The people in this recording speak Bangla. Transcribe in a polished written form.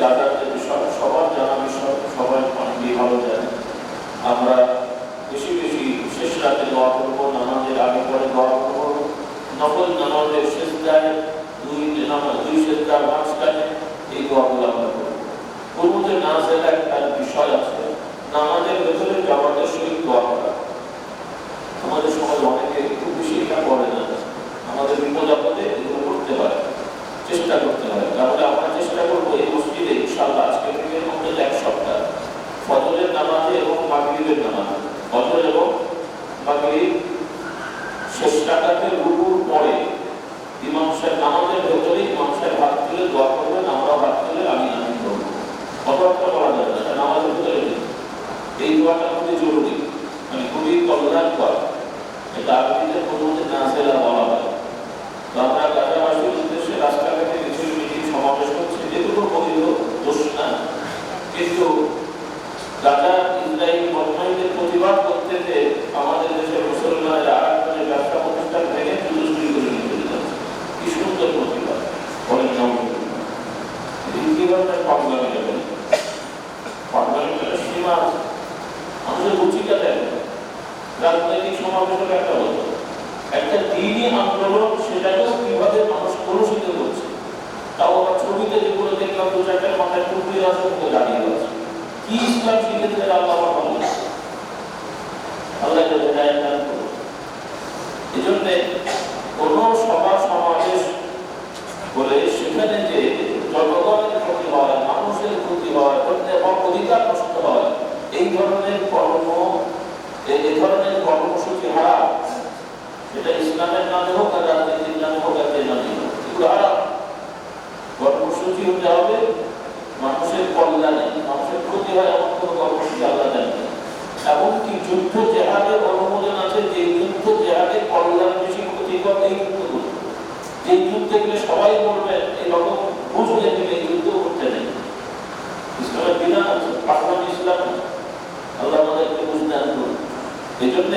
গাজার যে বিষয় সবার জানা বিষয়, সবাই অনেকেই ভালো জানে। আমরা বেশি বেশি শেষ রাতে দোয়া করবো, নামাজের আগে পরে দোয়া করবো, নফল নামাজের সেজদায় দুই সেজদার মাঝখানে এই দোয়াগুলো আমরা করবো। পূর্বতে নাজেল একটা বিষয় আছে, নামাজের ভেতরে জামাতের সহিত দোয়া করা। আমাদের সমাজ অনেকে খুব বেশি এটা করে না, আমাদের বিপদ আপদে এগুলো করতে পারে, চেষ্টা করতে হয়। তাহলে আমরা চেষ্টা করবো এই মসজিদে ইনশাআল্লাহ আজকে থেকে মধ্যে 1 সপ্তাহ ফজরের নামাজে এবং মাগরিবের নামাজে, ফজর এবং মাগরিব শেষ রাকাতে রুকুর পরে ইমাম সাহেব নামাজের ভেতরে ইমাম সাহেব হাত তুলে দোয়া করবেন, আমরাও হাত তুলে আমি করবো। কথাবার্তা বলা যাবে না, নামাজের ভেতরে এই দোয়াটা খুবই জরুরি, মানে খুবই কল্যাণ করা। এটা আরবিতে পূর্বতে নাজেলা বলা হয়। তো আমরা গাজাবাসীর উদ্দেশ্যে রাস্তাঘাটে মিছিল মিটিং সমাবেশ করছি, যেগুলো বৈধ, দোষ না, কিন্তু গাজা ইসরায়েল বদমাইশদের প্রতিবাদ করতে যে আমাদের দেশের মুসলমানেরা আরেকজনের ব্যবসা প্রতিষ্ঠান ভেঙে চুরি করে নিয়ে চলে যাচ্ছে। কি সুন্দর প্রতিবাদ বলেন না, কি ধরনের পাগলামি যাবে? পাগলামিটা সীমা আছে, আমাদের রুচিটা দেখে। রাজনৈতিক সমাবেশের একটা বলতো, একটা দিনই আন্দোলন, সেটাকেও কিভাবে মানুষ কলুষিত করছে। তাও আবার ছবিতে যেগুলো দেখলাম, 2-4টার মাথায় টুপি আছে, মুখে দাঁড়িয়ে আছে। কি ইসলাম শিখেছে আল্লাহ ভালো, আল্লাহ হেদায়েত দান করুন। এই জন্য কোন সভা সমাবেশ বলে সেখানে যে জনগণের ক্ষতি হয়, মানুষের ক্ষতি হয়, অধিকার নষ্ট হয়, এই ধরনের কর্মসূচি হারাম। এটা ইসলামের নামে হোক আর রাজনীতির নামে হোক আর নামে হোক, এগুলো হারাম। কর্মসূচি হতে হবে মানুষের কল্যাণে, মানুষের ক্ষতি হয় এমন কোনো কর্মসূচি আল্লাহ দেন। এমনকি যুদ্ধ জেহাদের অনুমোদন আছে, যে যুদ্ধ জেহাদে কল্যাণ বেশি ক্ষতি করে এই যুদ্ধ করবে। যে যুদ্ধে গেলে সবাই মরবে এরকম বুঝলে গেলে এই যুদ্ধ করতে নেই। ইসলামের বিধান আছে, পাঠান ইসলাম আল্লাহ আমাদেরকে বুঝতে আনবেন। এই জন্য